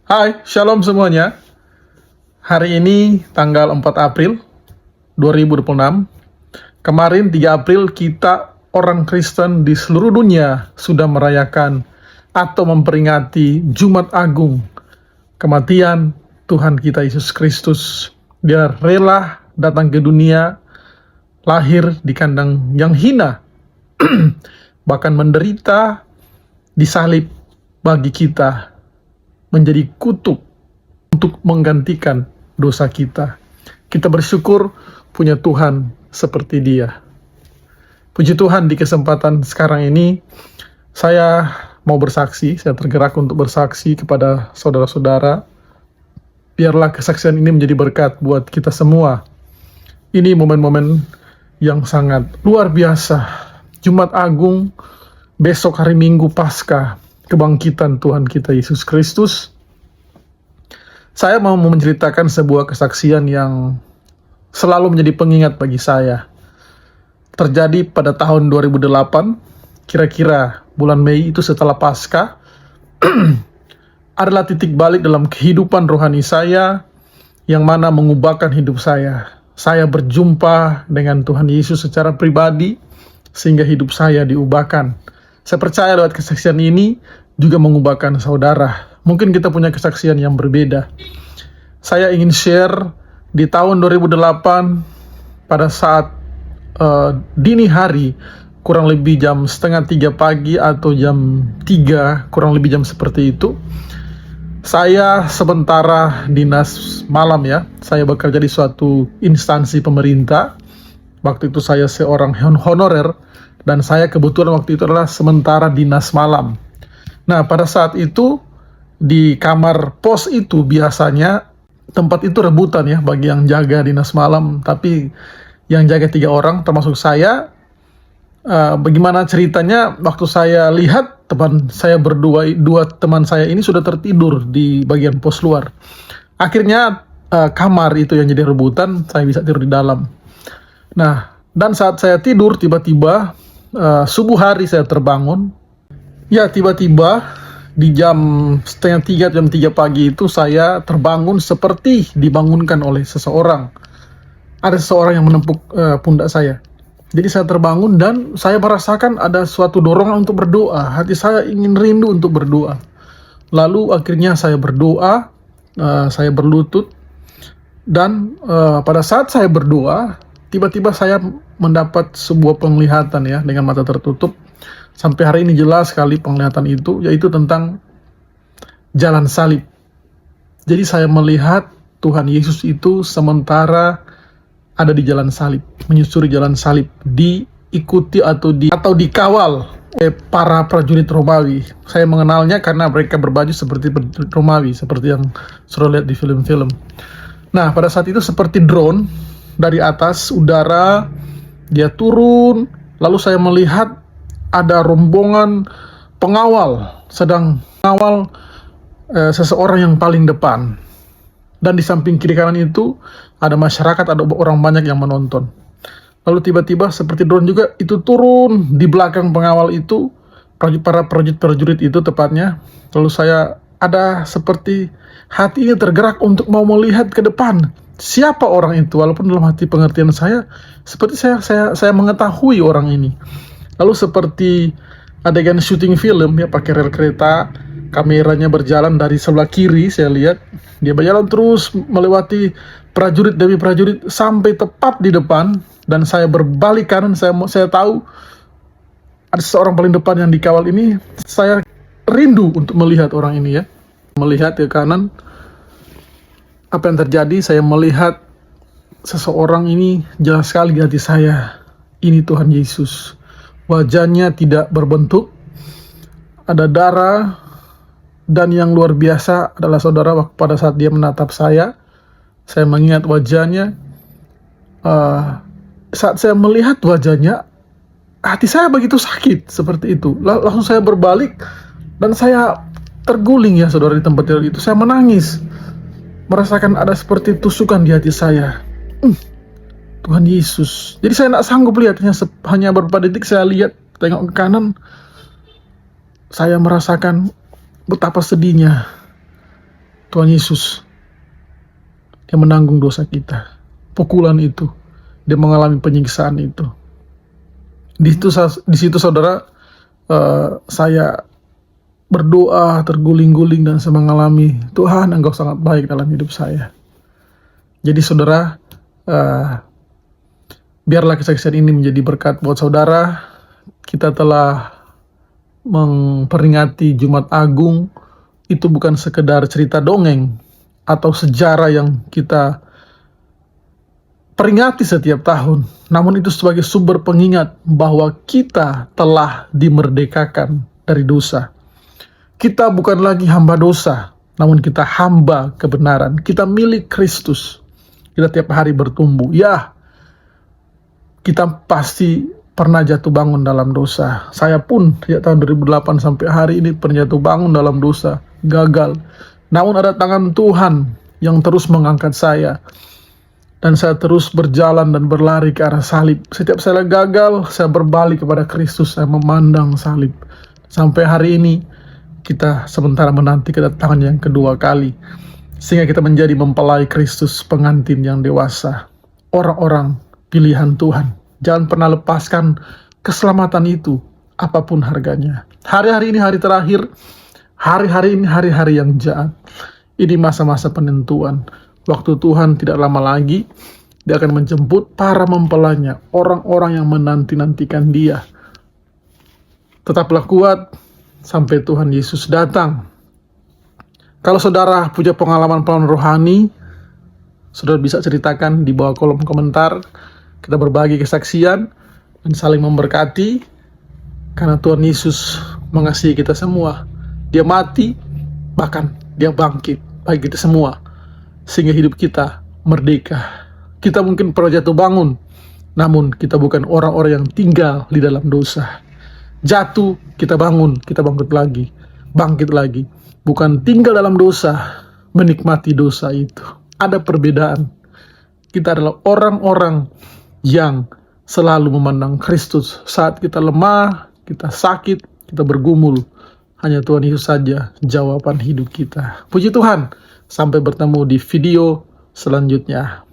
Hai, shalom semuanya. Hari ini tanggal 4 April 2026. Kemarin 3 April kita orang Kristen di seluruh dunia sudah merayakan atau memperingati Jumat Agung, kematian Tuhan kita Yesus Kristus. Dia rela datang ke dunia, lahir di kandang yang hina, bahkan menderita, disalib bagi kita, menjadi kutuk untuk menggantikan dosa kita. Kita bersyukur punya Tuhan seperti Dia. Puji Tuhan, di kesempatan sekarang ini saya mau bersaksi, saya tergerak untuk bersaksi kepada saudara-saudara. Biarlah kesaksian ini menjadi berkat buat kita semua. Ini momen-momen yang sangat luar biasa. Jumat Agung, besok hari Minggu Paskah, kebangkitan Tuhan kita Yesus Kristus. Saya mau menceritakan sebuah kesaksian yang selalu menjadi pengingat bagi saya. Terjadi pada tahun 2008, kira-kira bulan Mei itu setelah Paskah, adalah titik balik dalam kehidupan rohani saya, yang mana mengubahkan hidup saya. Saya berjumpa dengan Tuhan Yesus secara pribadi, sehingga hidup saya diubahkan. Saya percaya lewat kesaksian ini juga mengubahkan saudara. Mungkin kita punya kesaksian yang berbeda. Saya ingin share di tahun 2008 pada saat dini hari, kurang lebih jam 2:30 pagi atau jam 3, kurang lebih jam seperti itu. Saya sementara dinas malam ya. Saya bekerja di suatu instansi pemerintah. Waktu itu saya seorang honorer, dan saya kebetulan waktu itu adalah sementara dinas malam. Nah, pada saat itu di kamar pos itu biasanya tempat itu rebutan ya bagi yang jaga dinas malam, tapi yang jaga 3 orang termasuk saya. Bagaimana ceritanya, waktu saya lihat teman saya dua teman saya ini sudah tertidur di bagian pos luar. Akhirnya kamar itu yang jadi rebutan, saya bisa tidur di dalam. Nah, dan saat saya tidur tiba-tiba subuh hari saya terbangun. Ya, tiba-tiba di jam 2:30, jam 3 pagi itu saya terbangun seperti dibangunkan oleh seseorang. Ada seseorang yang menepuk pundak saya. Jadi saya terbangun dan saya merasakan ada suatu dorongan untuk berdoa. Hati saya ingin rindu untuk berdoa. Lalu akhirnya saya berdoa, saya berlutut. Dan pada saat saya berdoa, tiba-tiba saya mendapat sebuah penglihatan ya, dengan mata tertutup. Sampai hari ini jelas sekali penglihatan itu, yaitu tentang jalan salib. Jadi saya melihat Tuhan Yesus itu sementara ada di jalan salib, menyusuri jalan salib, diikuti atau dikawal oleh para prajurit Romawi. Saya mengenalnya karena mereka berbaju seperti prajurit Romawi, seperti yang sudah lihat di film-film. Nah, pada saat itu seperti drone dari atas udara, dia turun, lalu saya melihat ada rombongan pengawal sedang mengawal seseorang yang paling depan. Dan di samping kiri kanan itu ada masyarakat, ada orang banyak yang menonton. Lalu tiba-tiba seperti drone juga itu turun di belakang pengawal itu, para prajurit itu tepatnya. Lalu saya ada seperti hati ini tergerak untuk mau melihat ke depan. Siapa orang itu? Walaupun dalam hati pengertian saya, seperti saya mengetahui orang ini. Lalu seperti adegan syuting film ya, pakai rel kereta, kameranya berjalan dari sebelah kiri, saya lihat dia berjalan terus melewati prajurit demi prajurit sampai tepat di depan, dan saya berbalik kanan. Saya tahu ada seorang paling depan yang dikawal ini. Saya rindu untuk melihat orang ini ya, melihat ke kanan. Apa yang terjadi? Saya melihat seseorang ini jelas sekali di hati saya. Ini Tuhan Yesus. Wajahnya tidak berbentuk, ada darah, dan yang luar biasa adalah saudara, pada saat dia menatap saya mengingat wajahnya. Saat saya melihat wajahnya, hati saya begitu sakit seperti itu. Langsung saya berbalik dan saya terguling ya saudara, di tempat tidur itu. Saya menangis, merasakan ada seperti tusukan di hati saya. Tuhan Yesus. Jadi saya tidak sanggup lihat, hanya beberapa detik saya lihat, tengok ke kanan, saya merasakan betapa sedihnya. Tuhan Yesus, Dia menanggung dosa kita. Pukulan itu, Dia mengalami penyiksaan itu. Di situ saudara, saya berdoa terguling-guling dan saya mengalami, Tuhan, Engkau sangat baik dalam hidup saya. Jadi saudara, biarlah kesaksian ini menjadi berkat buat saudara. Kita telah memperingati Jumat Agung. Itu bukan sekedar cerita dongeng atau sejarah yang kita peringati setiap tahun, namun itu sebagai sumber pengingat bahwa kita telah dimerdekakan dari dosa. Kita bukan lagi hamba dosa, namun kita hamba kebenaran. Kita milik Kristus. Kita tiap hari bertumbuh. Ya, kita pasti pernah jatuh bangun dalam dosa. Saya pun sejak tahun 2008 sampai hari ini pernah jatuh bangun dalam dosa, gagal. Namun ada tangan Tuhan yang terus mengangkat saya. Dan saya terus berjalan dan berlari ke arah salib. Setiap saya gagal, saya berbalik kepada Kristus, saya memandang salib. Sampai hari ini, kita sementara menanti kedatangan yang kedua kali. Sehingga kita menjadi mempelai Kristus, pengantin yang dewasa. Orang-orang pilihan Tuhan. Jangan pernah lepaskan keselamatan itu, apapun harganya. Hari-hari ini hari terakhir, hari-hari ini hari-hari yang jahat. Ini masa-masa penentuan. Waktu Tuhan tidak lama lagi, Dia akan menjemput para mempelainya, orang-orang yang menanti-nantikan Dia. Tetaplah kuat sampai Tuhan Yesus datang. Kalau saudara punya pengalaman rohani, saudara bisa ceritakan di bawah kolom komentar. Kita berbagi kesaksian dan saling memberkati, karena Tuhan Yesus mengasihi kita semua. Dia mati, bahkan Dia bangkit bagi kita semua, sehingga hidup kita merdeka. Kita mungkin pernah jatuh bangun, namun kita bukan orang-orang yang tinggal di dalam dosa. Jatuh, kita bangun, kita bangkit lagi. Bukan tinggal dalam dosa, menikmati dosa itu. Ada perbedaan. Kita adalah orang-orang yang selalu memandang Kristus. Saat kita lemah, kita sakit, kita bergumul, hanya Tuhan Yesus saja jawaban hidup kita. Puji Tuhan, sampai bertemu di video selanjutnya.